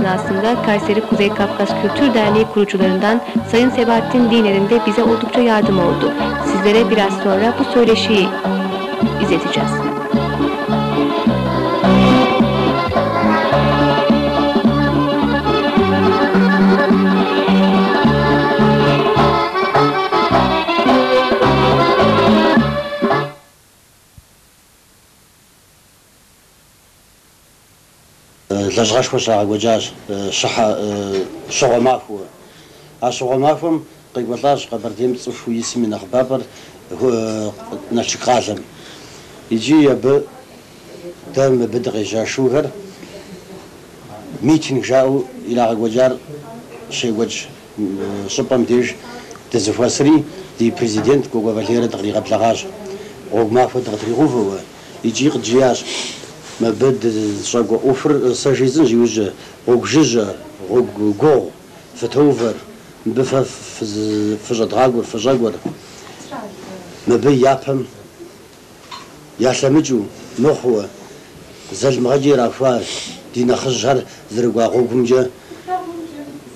esnasında Kayseri Kuzey Kafkas Kültür Derneği kurucularından Sayın Sebahattin Diner'in de bize oldukça yardım oldu. Sizlere biraz sonra bu söyleşiyi izleteceğiz. لجغاش واش غوجاج شحا شغماكو اشغماكم قيبلاش قبرديم تصفو يسمي نخبابر نشقازم يجي يب دام بدغي جا شوهر ميتين جاو الى غوجار شي وجه شبام ديج دزفاسري دي بريزيدنت كوغو فاليرا دغري غبلاغاج غوغماكو دغري غوفو يجي قجياش ما بد شاقو أوفر ساجيزن جيوج غوججة غوغو فتوفر بفا فجد غاقور فجاقور ما بي يابهم ياسلمجو مخوة زل مغجي رافوار دينا خجر ذرقوا غوغمجة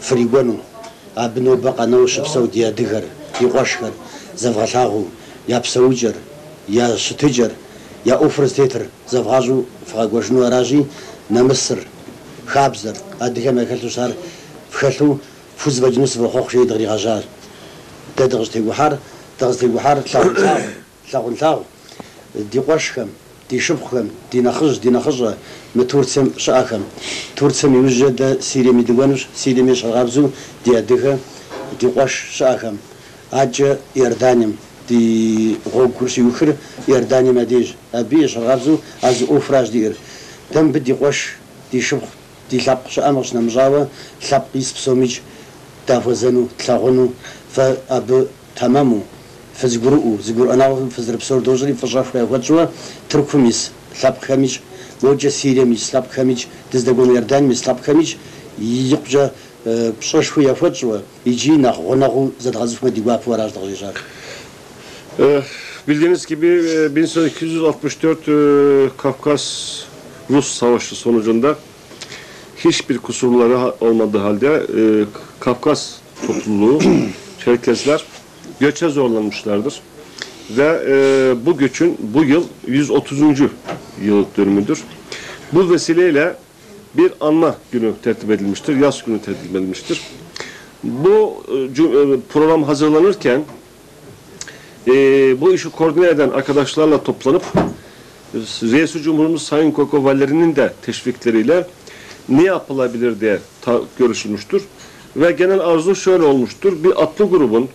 فريقونو أبنو بقى نوش بسو ديا دغر يقوشكر زفغلاغو يا بسوجر يا شتجر يا أوفر ستيتر زفغاجو فغاجنو راجي نمصر خابزر أديك ما كلتو صار فخلو فوز بجنوس بخوخ شي دغري غجار تدغشتي بحر تغزتي بحر تلاغ دي قوشكم دي شبخم دي نخج متورتسم شاكم تورتسم يوجد سيري ميدوانوش سيري مش غابزو دي أديك دي قوش شاكم أج يردانيم دي غوغ كرسي وخر يرداني مديج أبيش غابزو از أوفراج دير تم بدي قوش دي شبخ دي لابق شامش نمجاوة لابق يسبسوميج تافوزنو تلاغونو فأب تمامو فزقرؤو أنا فزر بسور دوجري فجافوا يوجوا تركميس لابق خميج موجة سيريميس لابق خميج تزدقون يرداني ميس لابق خميج يقجا بشوشوا يوجوا يجينا غنغو زاد غازف مديقوا فوراج دغجيجار. Bildiğiniz gibi 1864 Kafkas-Rus Savaşı sonucunda hiçbir kusurları olmadığı halde Kafkas topluluğu, Çerkesler göçe zorlanmışlardır. Ve bu göçün bu yıl 130. yıl dönümüdür. Bu vesileyle bir anma günü tertip edilmiştir, yaz günü tertip edilmiştir. Bu program hazırlanırken bu işi koordine eden arkadaşlarla toplanıp Reis-i Cumhurumuz Sayın Koko Valeri'nin de teşvikleriyle ne yapılabilir diye görüşülmüştür. Ve genel arzu şöyle olmuştur. Bir atlı grubun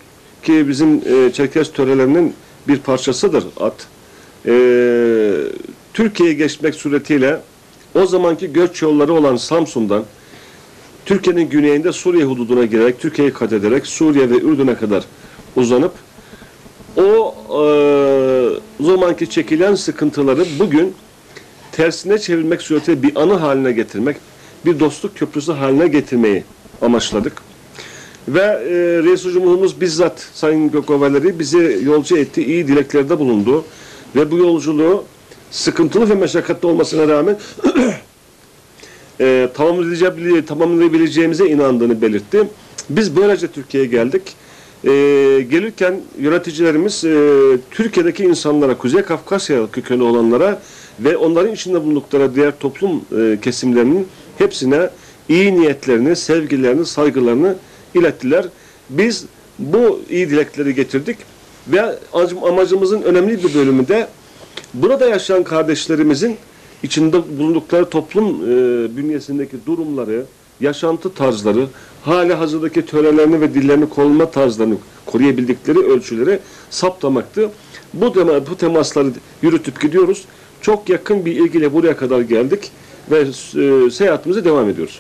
ki bizim Çerkes törelerinin bir parçasıdır at. Türkiye'ye geçmek suretiyle o zamanki göç yolları olan Samsun'dan Türkiye'nin güneyinde Suriye hududuna girerek Türkiye'yi kat ederek Suriye ve Ürdün'e kadar uzanıp o zamanki çekilen sıkıntıları bugün tersine çevirmek suretiyle bir anı haline getirmek, bir dostluk köprüsü haline getirmeyi amaçladık. Ve Reis-i Cumhurumuz bizzat Sayın Gökovaleri bizi yolcu etti, iyi dileklerde bulundu. Ve bu yolculuğu sıkıntılı ve meşakkatli olmasına rağmen tamamlayabileceğimize inandığını belirtti. Biz böylece Türkiye'ye geldik. Gelirken yöneticilerimiz Türkiye'deki insanlara, Kuzey Kafkasya kökenli olanlara ve onların içinde bulundukları diğer toplum kesimlerinin hepsine iyi niyetlerini, sevgilerini, saygılarını ilettiler. Biz bu iyi dilekleri getirdik ve amacımızın önemli bir bölümü de burada yaşayan kardeşlerimizin içinde bulundukları toplum bünyesindeki durumları, yaşantı tarzları, hali hazırdaki törelerini ve dillerini koruma tarzlarını koruyabildikleri ölçüleri saptamaktı. Bu temasları yürütüp gidiyoruz. Çok yakın bir ilgiyle buraya kadar geldik ve seyahatimize devam ediyoruz.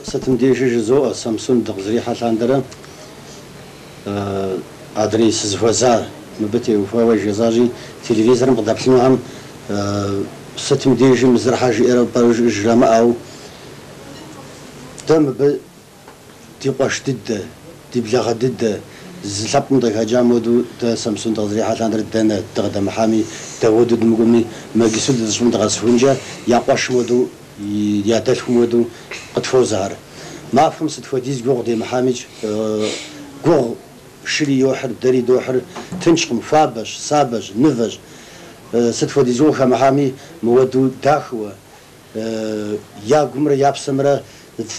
Satım değişici Samsun dağzri halandara adresiz vazar mübete ufawa jezaji televizyon qadapsınam satım değişi mizrahaji era barjama au tam be diqaş didde diblağa didde زلابن ده هجامودو ده سامسون تغذري حالان ردنا تغدا محامي تغودو دمقومي ما جسود دشمن تغسفونجا يقاش مودو يادلف مودو قد فوزار ما فهم ستفوديز جوغ دي محامج جوغ شري يوحر دري دوحر تنشقم فابش صابش نفج ستفوديز جوغ محامي مودو داخوه يا قمر يا بسمره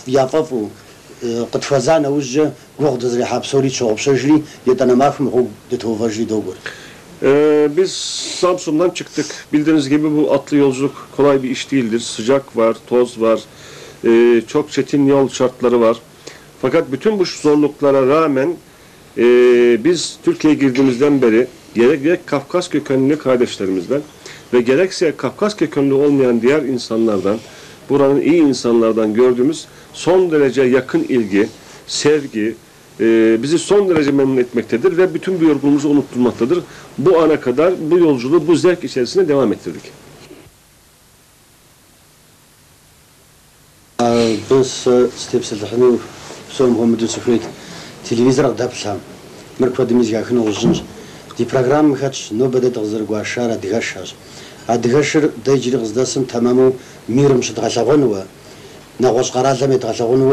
يا فافو قد فازانا وجه جوغ دزري حاب سوري شغب شجري يتنا ما فهم هو دتوفجري دوغر. Biz Samsun'dan çıktık. Bildiğiniz gibi bu atlı yolculuk kolay bir iş değildir. Sıcak var, toz var, çok çetin yol şartları var. Fakat bütün bu zorluklara rağmen biz Türkiye'ye girdiğimizden beri gerek Kafkas kökenli kardeşlerimizden ve gerekse Kafkas kökenli olmayan diğer insanlardan, buranın iyi insanlardan gördüğümüz son derece yakın ilgi, sevgi, bizi son derece memnun etmektedir ve bütün bu yorgunluğumuzu unutturmaktadır. Bu ana kadar bu yolculuğu bu zevk içerisinde devam ettirdik. Biz stepsilhanu son Muhammed Sufret televizyon dapsam merkwadimiz yakın olsun. Di program kaç nobede tazır guaşara digaşar. Adigaşır dayıcı gızdasın tamamı mirim şıdgaşağın ve نغوش قرار زميت غشغون و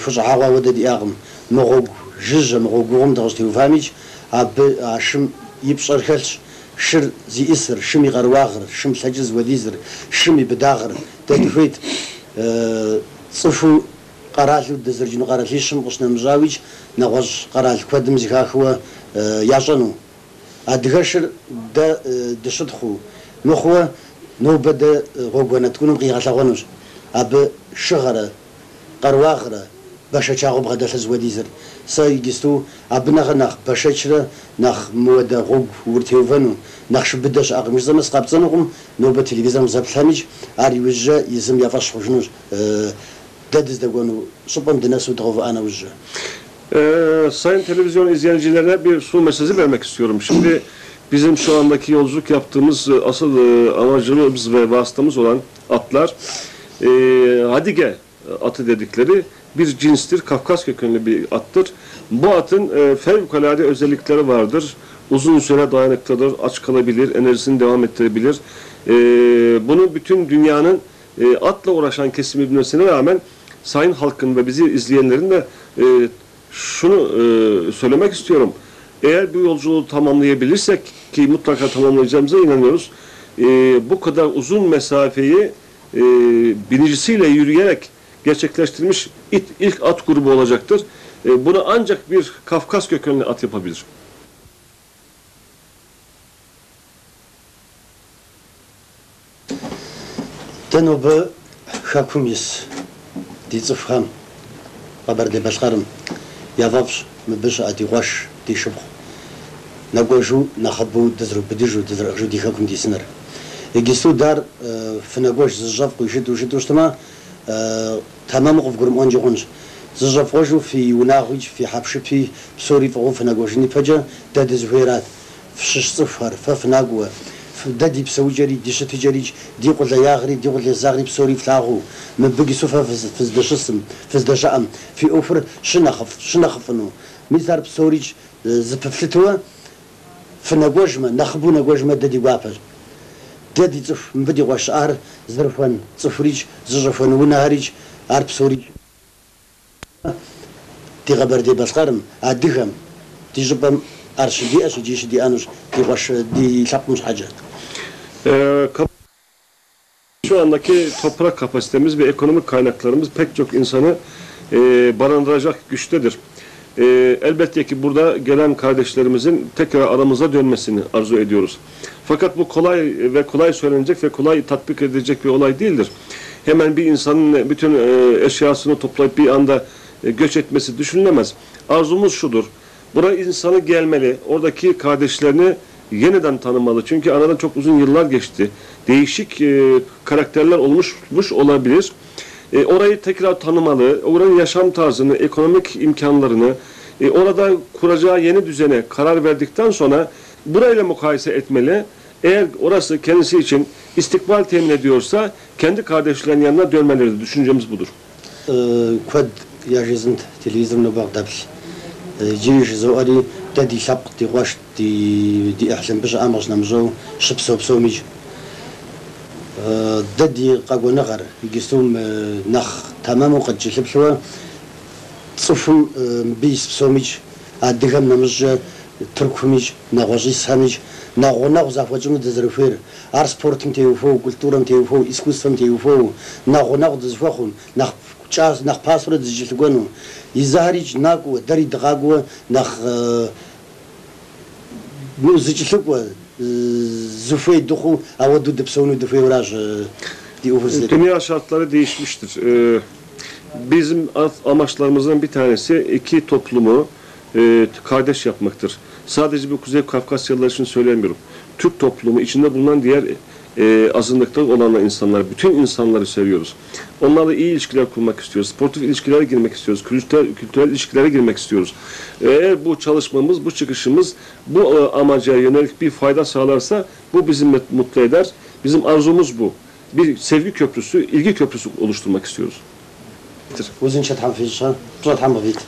فجعة ودد ياغم مغوق جزء مغوق قوم دغشتي وفاميج عب عشم يبشر خلش شر زي إسر شمي غرواغر شم سجز وديزر شمي بداغر تدفيت صفو قرار دزرجين قرار ليشم قشنا مزاويج نغوش قرار كودم زكاخوا يعجنو أدغشر دا دشدخو نخوا نوبدا غوغونا تكونم قي غشغونوش أب شغرة قرواغرة باشا تشاغب غدا تزوديزر سايجستو أبنا غنخ باشا تشرا نخ مودا غوب ورتيوفانو نخ شبداش أقمش زمس قابتنقم نوبة تلفزيون زبطانيج أري وجه يزم يفاش خشنوش دادز دقونو صبان دناسو تغوف أنا وجه. Sayın televizyon izleyicilerine bir son mesajı vermek istiyorum. Şimdi bizim şu andaki yolculuk yaptığımız asıl amacımız ve vasıtamız olan atlar Hadige atı dedikleri bir cinstir. Kafkas kökenli bir attır. Bu atın fevkalade özellikleri vardır. Uzun süre dayanıklıdır, aç kalabilir, enerjisini devam ettirebilir. Bunu bütün dünyanın atla uğraşan kesimi bilmesine rağmen sayın halkın ve bizi izleyenlerin de şunu söylemek istiyorum. Eğer bu yolculuğu tamamlayabilirsek, ki mutlaka tamamlayacağımıza inanıyoruz, bu kadar uzun mesafeyi binicisiyle yürüyerek gerçekleştirilmiş ilk at grubu olacaktır. Bunu ancak bir Kafkas kökenli at yapabilir. Denobe hakumis dizufham haberde başkarım yavavş mbeş atiwaş dişub nagoju nahabu dizru bidiju dizru dihakum disner يجلسوا دار في نجوش زجاف ويشدوا يشدوا اجتماع تمام قف قرم أنجي أنج زجاف وجو في وناغج في حبشبي سوري فغو في نجوش نيفجا داد زهيرات في شش صفر فف ناقوة دادي بسوي جري ديش تجري دي قل ياغري دي قل زاغري بسوري فلاغو من بقي سوفا في زدشسم في زدشام في أوفر شنخف إنه ميزار بسوري زبفلتوا في نجوجما نخبو نجوجما دادي وابر دادي صف مبدي واشعار زرفان صفريج زرفان ونهاريج عرب سوريج دي غبر دي بسقارم عديهم دي جبم أرشدي أشدي شدي أنوش دي واش دي شapmış حاجة. Şu andaki toprak kapasitemiz ve ekonomik kaynaklarımız pek çok insanı barındıracak güçtedir. Elbette ki burada gelen kardeşlerimizin tekrar aramıza dönmesini arzu ediyoruz. Fakat bu kolay söylenecek ve kolay tatbik edilecek bir olay değildir. Hemen bir insanın bütün eşyasını toplayıp bir anda göç etmesi düşünülemez. Arzumuz şudur: buraya insanı gelmeli, oradaki kardeşlerini yeniden tanımalı. Çünkü aradan çok uzun yıllar geçti. Değişik karakterler olmuş olabilir. Orayı tekrar tanımalı, oranın yaşam tarzını, ekonomik imkanlarını, orada kuracağı yeni düzene karar verdikten sonra burayla mukayese etmeli. Eğer orası kendisi için istikbal temin ediyorsa kendi kardeşlerinin yanına dönmelidir. Düşüncemiz budur. Kod yaşızın televizyonuna baktık. جيش زواري تدي شق دي غش دي أحسن بش أمرش نمزو شبسو بسوميج ددي قاقو نغر يقسم نخ تمام وقد جلبشوا تصفو بيس بسوميج أديهم نمز تركميج نغوزي ساميج نغو زافوجم دزرفير ار سبورتم تيوفو كولتورم تيوفو اسكوسفم تيوفو نغو دزفخون نغ چاس نغ پاسور دجلگونو يزاريج ناقو دري دغاقو نغ نو زجلگو زفوي دخو اودو depsonu dufay uğraş diye ofisleri. Dünya şartları değişmiştir. Bizim amaçlarımızdan bir tanesi iki toplumu kardeş yapmaktır. Sadece bu Kuzey Kafkasyalılar için söylemiyorum. Türk toplumu içinde bulunan diğer azınlıkta olan insanlar, bütün insanları seviyoruz. Onlarla iyi ilişkiler kurmak istiyoruz. Sportif ilişkilere girmek istiyoruz. Kültürel ilişkilere girmek istiyoruz. Eğer bu çalışmamız, bu çıkışımız bu amaca yönelik bir fayda sağlarsa bu bizi mutlu eder. Bizim arzumuz bu. Bir sevgi köprüsü, ilgi köprüsü oluşturmak istiyoruz. Uzun çatan fişan, çatan mı bit?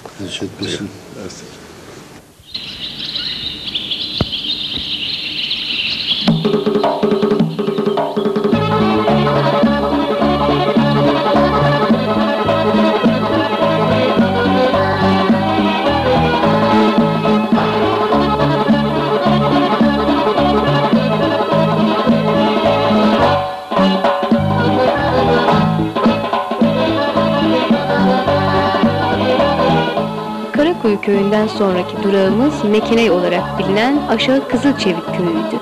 Karakuyu köyünden sonraki durağımız Mekeney olarak bilinen Aşağı Kızılçevik köyüydü.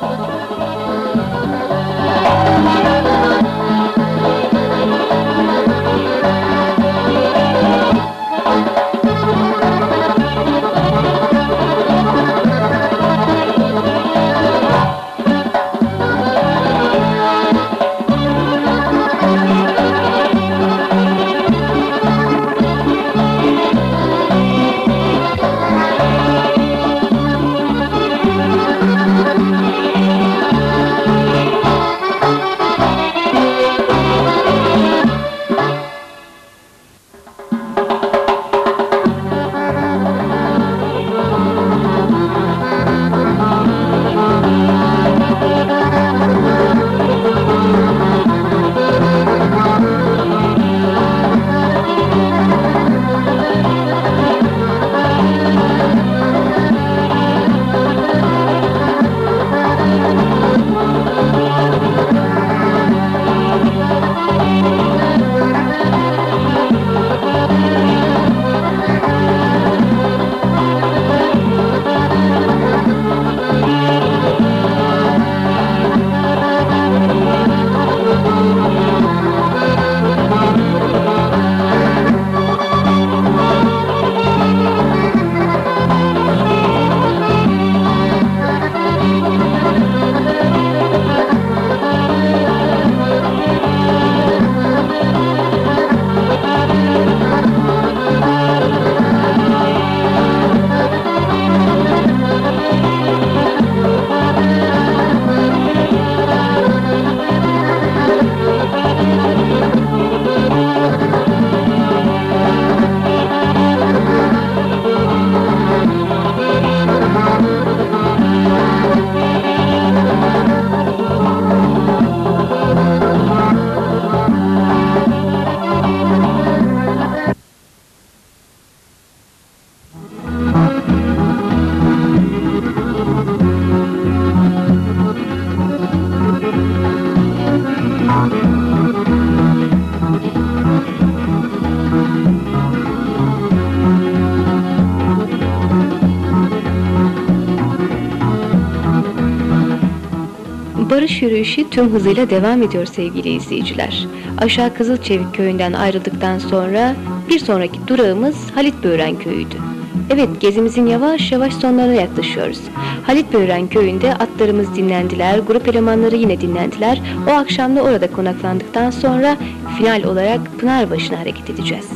Barış yürüyüşü tüm hızıyla devam ediyor sevgili izleyiciler. Aşağı Kızılçevik köyünden ayrıldıktan sonra bir sonraki durağımız Halitböğren köyüydü. Evet, gezimizin yavaş yavaş sonlarına yaklaşıyoruz. Halitböğren köyünde atlarımız dinlendiler, grup elemanları yine dinlendiler. O akşam da orada konaklandıktan sonra final olarak Pınarbaşı'na hareket edeceğiz.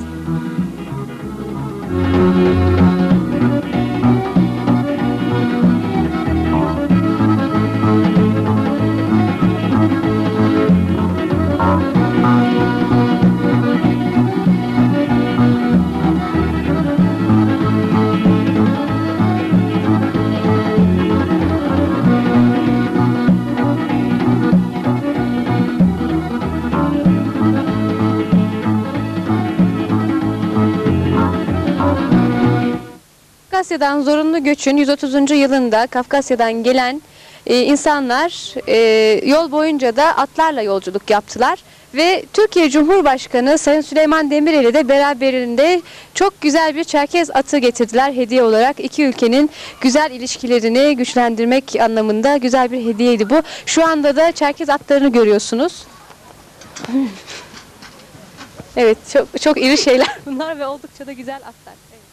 Kafkasya'dan zorunlu göçün 130. yılında Kafkasya'dan gelen insanlar yol boyunca da atlarla yolculuk yaptılar. Ve Türkiye Cumhurbaşkanı Sayın Süleyman Demirel'i de beraberinde çok güzel bir Çerkez atı getirdiler hediye olarak. İki ülkenin güzel ilişkilerini güçlendirmek anlamında güzel bir hediyeydi bu. Şu anda da Çerkez atlarını görüyorsunuz. Evet, çok iri şeyler bunlar ve oldukça da güzel atlar. Evet.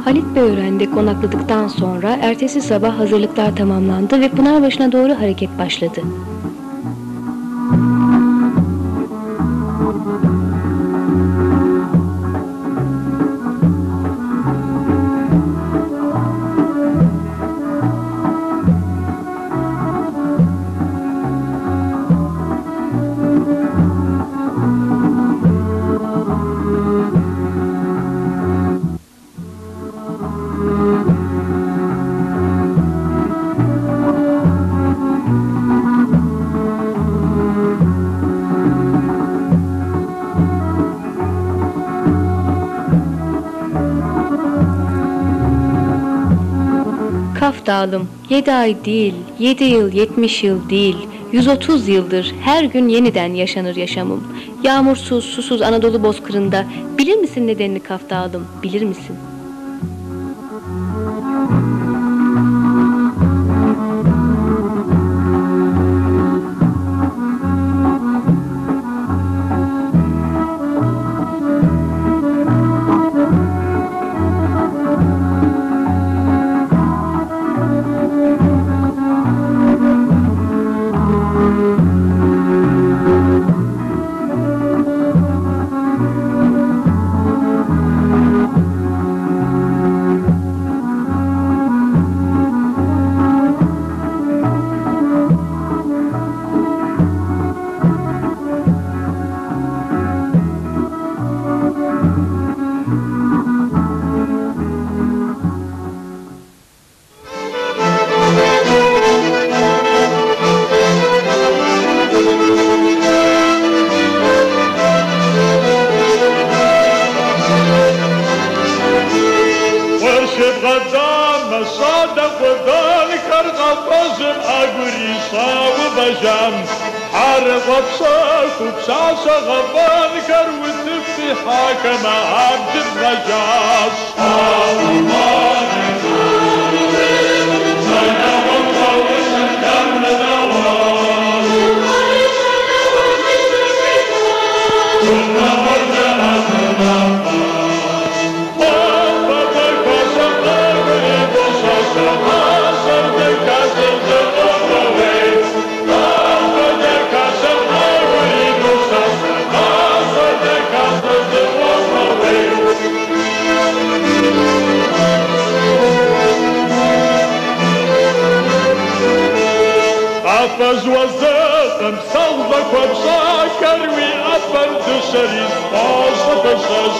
Halitbeyören'de konakladıktan sonra ertesi sabah hazırlıklar tamamlandı ve Pınarbaşı'na doğru hareket başladı. Kaf Dağlım, 7 ay değil, 7 yıl, 70 yıl değil, 130 yıldır her gün yeniden yaşanır yaşamım. Yağmursuz, susuz Anadolu bozkırında, bilir misin nedenini Kaf Dağlım, bilir misin? صادق وذلك الغفازم أقري صاو بجام حارق وبصاك وبساس غفالك وتفي حاكم عبد الرجاس أفز وزاقم صوبك وبصاكر ويأفر تسري صوصك السس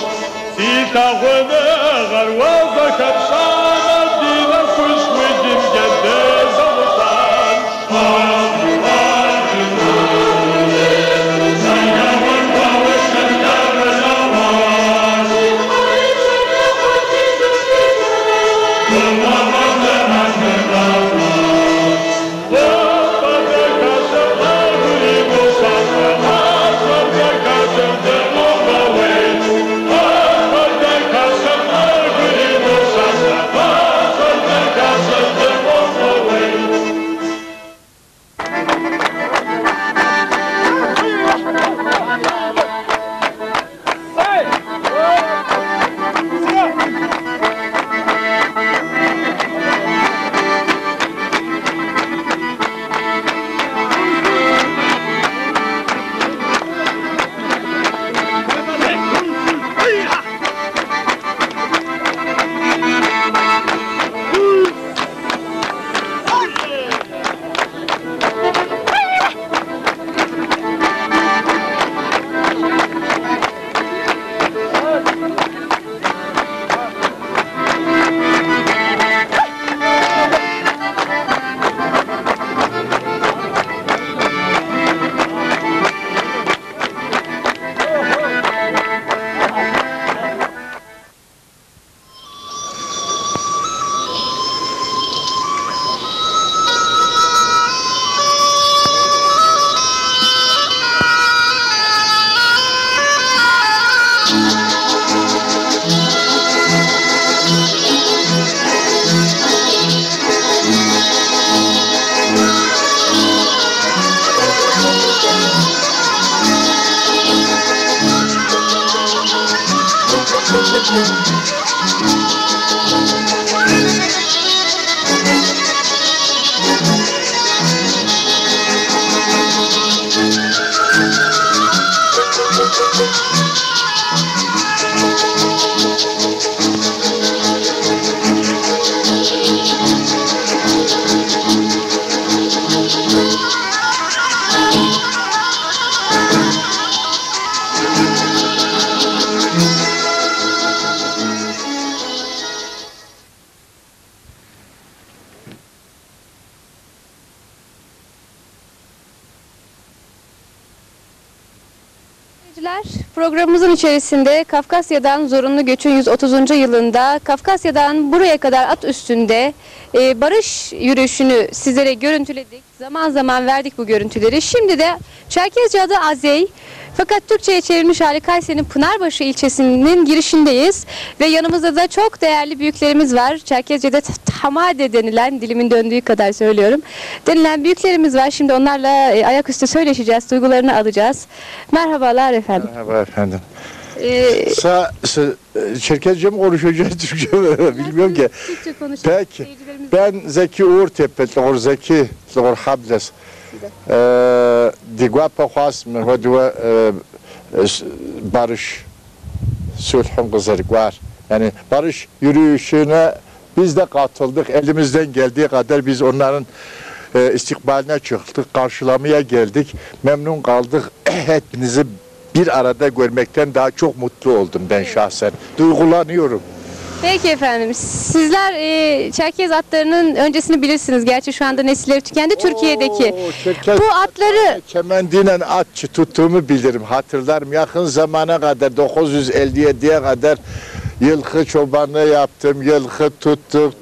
سيتا غنا غروابك بصانا دينا فس وجم جداز وصان Programımızın içerisinde Kafkasya'dan zorunlu göçün 130. yılında Kafkasya'dan buraya kadar at üstünde barış yürüyüşünü sizlere görüntüledik. Zaman zaman verdik bu görüntüleri. Şimdi de Çerkezce adı Azey fakat Türkçe'ye çevrilmiş hali Kayseri'nin Pınarbaşı ilçesinin girişindeyiz. Ve yanımızda da çok değerli büyüklerimiz var. Çerkezce'de tamade denilen, dilimin döndüğü kadar söylüyorum, denilen büyüklerimiz var. Şimdi onlarla ayaküstü söyleşeceğiz, duygularını alacağız. Merhabalar efendim. Merhaba efendim. Çerkezce mi konuşacağız, Türkçe mi? Bilmiyorum ki. Türkçe konuşalım. Peki. Ben Zeki Uğurtepe, Zeki Hables. Digwapa khasm hodwa barış sulhun kızarık var. Yani barış yürüyüşüne biz de katıldık. Elimizden geldiği kadar biz onların istikbaline çıktık. Karşılamaya geldik. Memnun kaldık. Hepinizi bir arada görmekten daha çok mutlu oldum ben şahsen. Duygulanıyorum. Peki efendim. Sizler Çerkez atlarının öncesini bilirsiniz. Gerçi şu anda nesilleri tükendi Türkiye'deki. Bu atları... Kemendiyle atçı tuttuğumu bilirim, hatırlarım. Yakın zamana kadar 957'ye kadar yılkı çobanlığı yaptım, yılkı tuttum.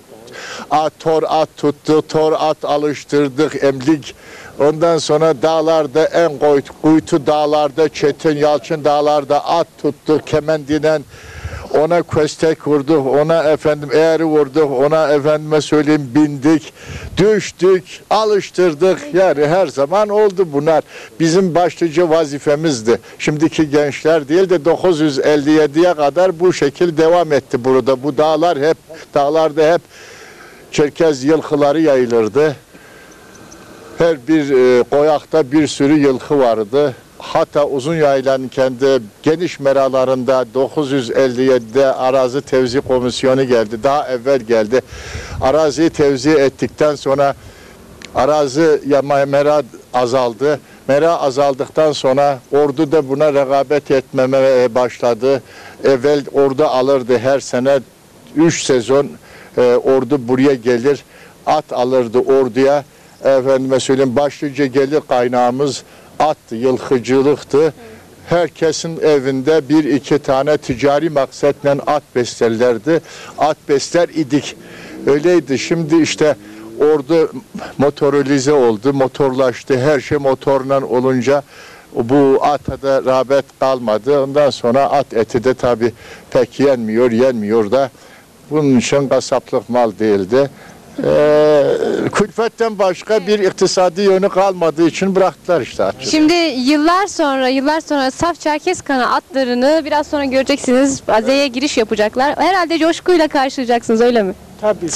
Tor at tuttuk, tor at alıştırdık, emlik. Ondan sonra dağlarda, en kuytu dağlarda, Çetin Yalçın dağlarda at tuttuk, kemendinen. Ona köstek vurduk, ona efendim eğri vurduk, ona efendime söyleyeyim bindik, düştük, alıştırdık. Yani her zaman oldu bunlar. Bizim başlıca vazifemizdi. Şimdiki gençler değil de 957'ye kadar bu şekil devam etti burada. Bu dağlarda hep Çerkez yılkıları yayılırdı. Her bir koyakta bir sürü yılkı vardı. Hatta uzun yaylanın kendi geniş meralarında 957'de arazi tevzi komisyonu geldi. Daha evvel geldi. Araziyi tevzi ettikten sonra mera azaldı. Mera azaldıktan sonra ordu da buna rekabet etmemeye başladı. Evvel ordu alırdı her sene 3 sezon ordu buraya gelir. At alırdı orduya. Efendime söyleyeyim başlıca gelir kaynağımız attı, yılkıcılıktı. Herkesin evinde 1-2 tane ticari maksatla at beslerlerdi. At besler idik. Öyleydi. Şimdi işte ordu motorize oldu, motorlaştı. Her şey motorla olunca bu ata da rağbet kalmadı. Ondan sonra at eti de tabii pek yenmiyor da. Bunun için kasaplık mal değildi. Külfetten başka bir iktisadi yönü kalmadığı için bıraktılar işte atçılığı. Şimdi yıllar sonra saf Çerkez kanı atlarını biraz sonra göreceksiniz. Azey'e giriş yapacaklar. Herhalde coşkuyla karşılayacaksınız, öyle mi?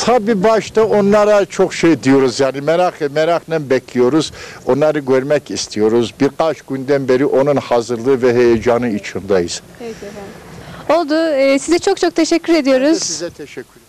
Tabii başta onlara çok şey diyoruz yani merakla bekliyoruz. Onları görmek istiyoruz. Birkaç günden beri onun hazırlığı ve heyecanı içindeyiz. Peki efendim. Oldu. Size çok teşekkür ediyoruz. Size teşekkür ederim.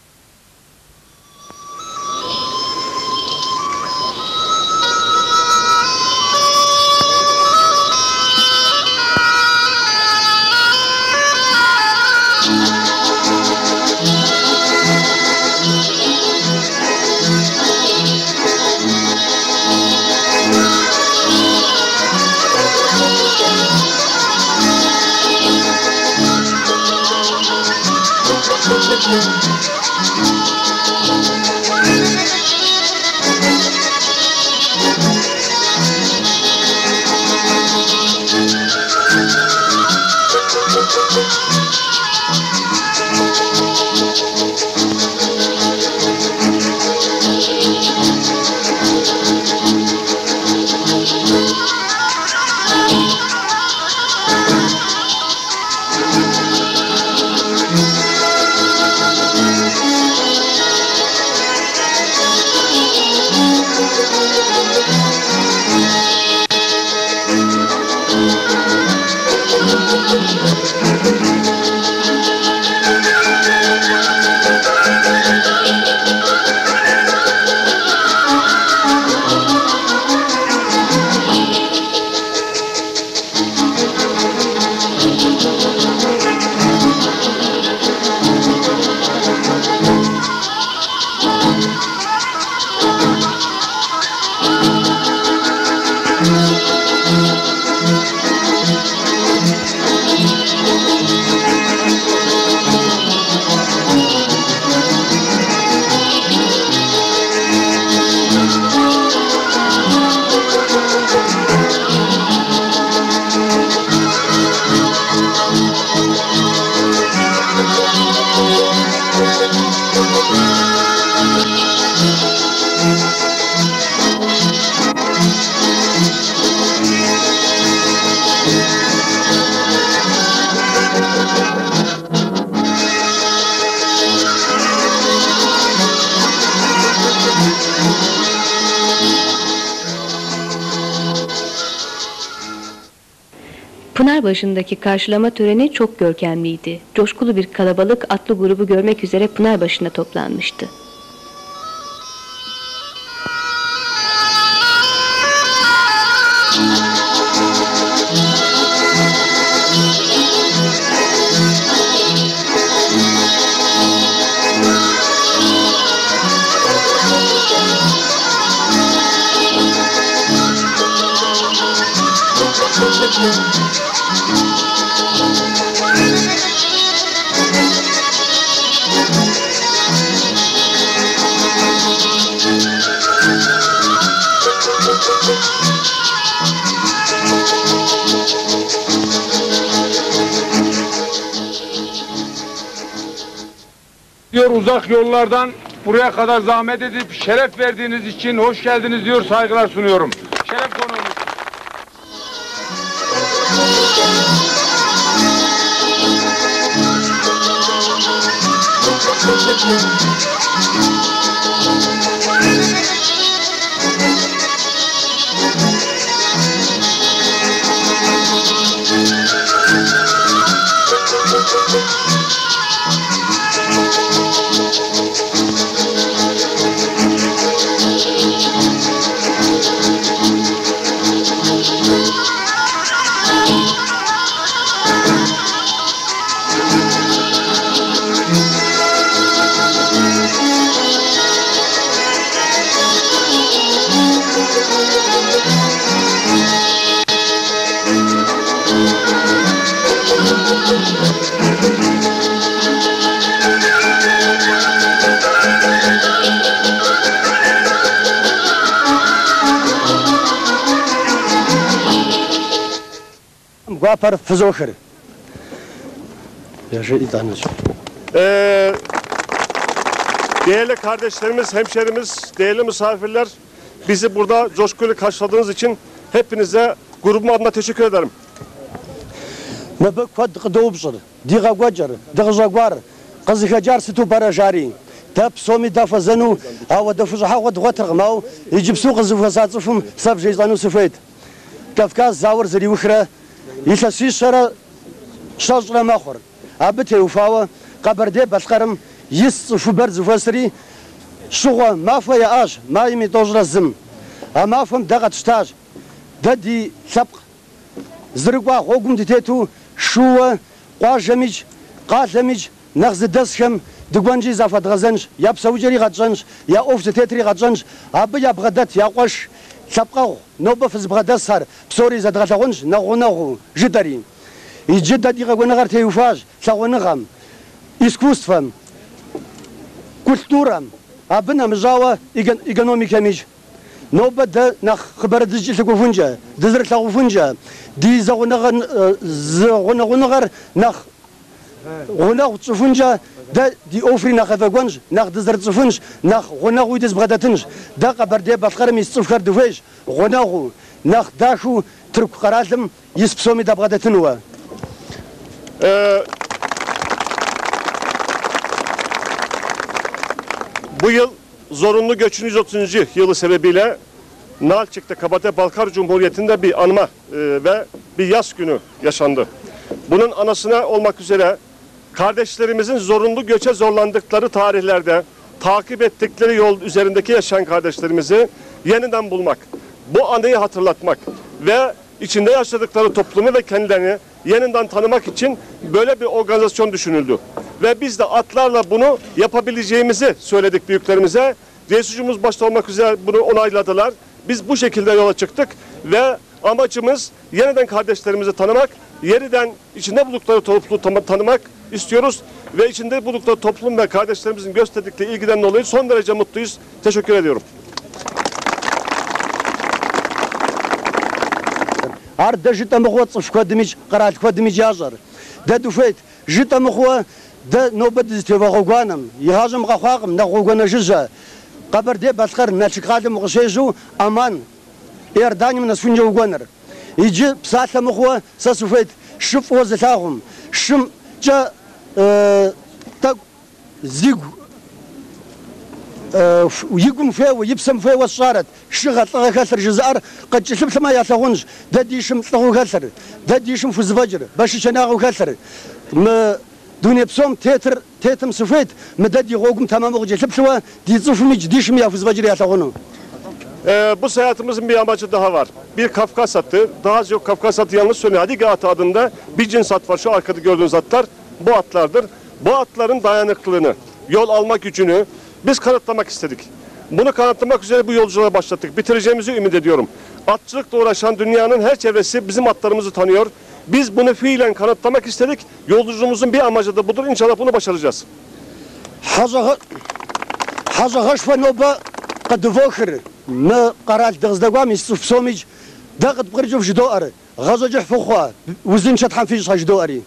Pınarbaşı'ndaki karşılama töreni çok görkemliydi. Coşkulu bir kalabalık atlı grubu görmek üzere Pınarbaşı'na toplanmıştı. Uzak yollardan buraya kadar zahmet edip şeref verdiğiniz için hoş geldiniz diyor, saygılar sunuyorum. Şeref konuğumuz. Guapar fızokhır. Yaşa itanış. Değerli kardeşlerimiz, hemşerimiz, değerli misafirler, bizi burada coşkuyla karşıladığınız için hepinize grubum adına teşekkür ederim. Mabak fad qdobsır. Diga gwajar, dagzagwar. Qazikhajar situ barajari. Tap somi dafazanu, awa dafuzha wad gwatrgmaw, yijibsu qazifasatfum sab jeyzanu sufayt. Kafkaz zawr zri ukhra. يساسيسرا شاطر ماخر عبته وفاوة قبر دي بسقرم يس فبرز فسري شغل ما فيا اج ما يمي توجر الزم اما فهم دغت شتاج ددي سبق زرقوا غوغم ديتو شو قاجمج قاسمج نغز دسخم دغونجي زافت غزنج يا بسوجري غجنج يا اوف تتري غجنج اب يا بغدات يا قش سبقوا نوبه في بغداد صار بسوري زاد غتغونج نغو جدري يجد دي غو نغر تيوفاج ساغونغام اسكوستفم كولتورام ابنا مزاوا ايكونوميكاميج نوبه د نخ خبر دجي تغوفنجا دزر تغوفنجا دي زغونغر نخ غونغ تصفنجا دا دي اوفري نخ فغونج نخ دزر تصفنج نخ غونغ ويدز بغداتنج دا قبر دي بفقر ميستفكر دوفيج غونغ نخ داشو ترك قرازم يسبسومي دا بغداتنوا Bu yıl zorunlu göçün 130. yılı sebebiyle Nalçık'ta Kabate Balkar Cumhuriyeti'nde bir anma ve bir yas günü yaşandı. Bunun anısına olmak üzere kardeşlerimizin zorunlu göçe zorlandıkları tarihlerde takip ettikleri yol üzerindeki yaşayan kardeşlerimizi yeniden bulmak, bu anıyı hatırlatmak ve içinde yaşadıkları toplumu ve kendilerini yeniden tanımak için böyle bir organizasyon düşünüldü. Ve biz de atlarla bunu yapabileceğimizi söyledik büyüklerimize. Reisucumuz başta olmak üzere bunu onayladılar. Biz bu şekilde yola çıktık ve amacımız yeniden kardeşlerimizi tanımak, yeniden içinde buldukları toplumu tanımak istiyoruz. Ve içinde buldukları toplum ve kardeşlerimizin gösterdikleri ilgiden dolayı son derece mutluyuz. Teşekkür ediyorum. Arda jita mkhwat shkodimic qarat khwadimic yazar da dufet jita mkhwa da nobad istevagwanam yahazm qaqam na qogana jza qabar de basqar nachqadim qsheju aman erdanim nasfunja ugonar iji psata mkhwa sasufet shuf wazatahum shum ja tak zig ويقوم فيه ويبسم فيه والصارت شغل طغى كسر جزار قد شفت ما يثغونج دا ديشم طغو كسر دا ديشم في الزبجر باش شناغو كسر ما دنيا بسوم تيتم سفيت مددي غوغم تمام غجي شبشوا دي صفم ديشم يا في الزبجر يثغونو. Bu seyahatimizin bir amacı daha var. Bir Kafkas atı, daha çok Kafkas atı yanlış söylüyor. Hadiga atı adında bir cins at var. Şu arkada gördüğünüz atlar bu atlardır. Bu atların dayanıklılığını, yol alma gücünü biz kanıtlamak istedik. Bunu kanıtlamak üzere bu yolculuğa başlattık. Bitireceğimizi ümit ediyorum. Atçılıkla uğraşan dünyanın her çevresi bizim atlarımızı tanıyor. Biz bunu fiilen kanıtlamak istedik. Yolculuğumuzun bir amacı da budur. İnşallah bunu başaracağız. Hazagaş ve noba qadvokhr ma qarat dagzdagam istufsomic daqt bqirjuf jdoar ghazajuh fukhwa wuzin shathan fi jdoari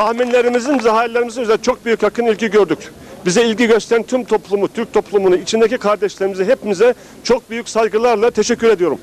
tahminlerimizin, hayallerimizin üzerinde çok büyük yakın ilgi gördük. Bize ilgi gösteren tüm toplumu, Türk toplumunu, içindeki kardeşlerimize, hepimize çok büyük saygılarla teşekkür ediyorum.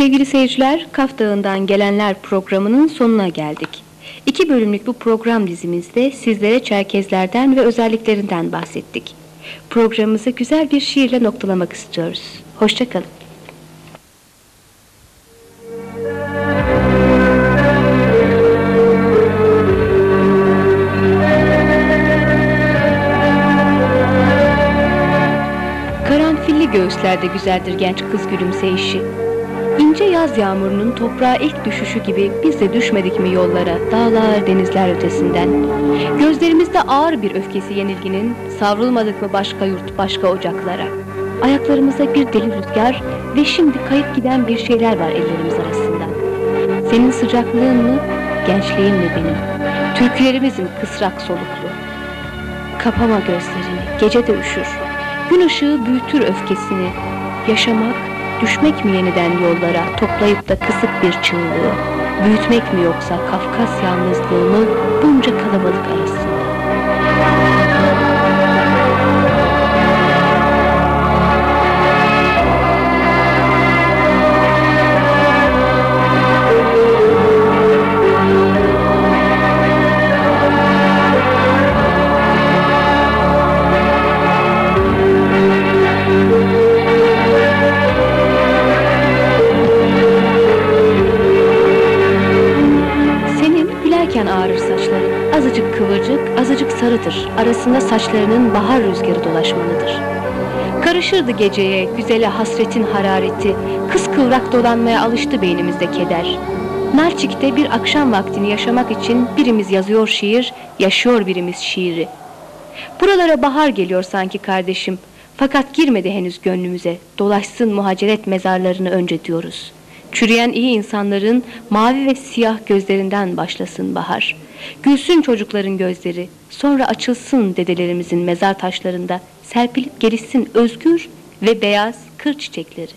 Sevgili seyirciler, Kaf Dağı'ndan gelenler programının sonuna geldik. 2 bölümlük bu program dizimizde sizlere Çerkezlerden ve özelliklerinden bahsettik. Programımızı güzel bir şiirle noktalamak istiyoruz. Hoşça kalın. Karanfilli göğüslerde güzeldir genç kız gülümseyişi. İnce yaz yağmurunun toprağa ilk düşüşü gibi biz de düşmedik mi yollara, dağlar, denizler ötesinden? Gözlerimizde ağır bir öfkesi yenilginin, savrulmadık mı başka yurt, başka ocaklara? Ayaklarımıza bir deli rüzgar ve şimdi kayıp giden bir şeyler var ellerimiz arasında. Senin sıcaklığın mı, gençliğin mi benim? Türkülerimizin kısrak soluklu. Kapama gözlerini, gece de üşür. Gün ışığı büyütür öfkesini. Yaşamak, düşmek mi yeniden yollara, toplayıp da kısık bir çığlığı? Büyütmek mi yoksa Kafkas yalnızlığımı bunca kalabalık arasında? Ağrır saçların, azıcık kıvırcık, azıcık sarıdır. Arasında saçlarının bahar rüzgarı dolaşmalıdır. Karışırdı geceye, güzele hasretin harareti. Kıskıvrak dolanmaya alıştı beynimizde keder. Narçik'te bir akşam vaktini yaşamak için birimiz yazıyor şiir, yaşıyor birimiz şiiri. Buralara bahar geliyor sanki kardeşim. Fakat girmedi henüz gönlümüze. Dolaşsın muhaceret mezarlarını önce diyoruz. Çürüyen iyi insanların mavi ve siyah gözlerinden başlasın bahar. Gülsün çocukların gözleri, sonra açılsın dedelerimizin mezar taşlarında, serpilip gelişsin özgür ve beyaz kır çiçekleri.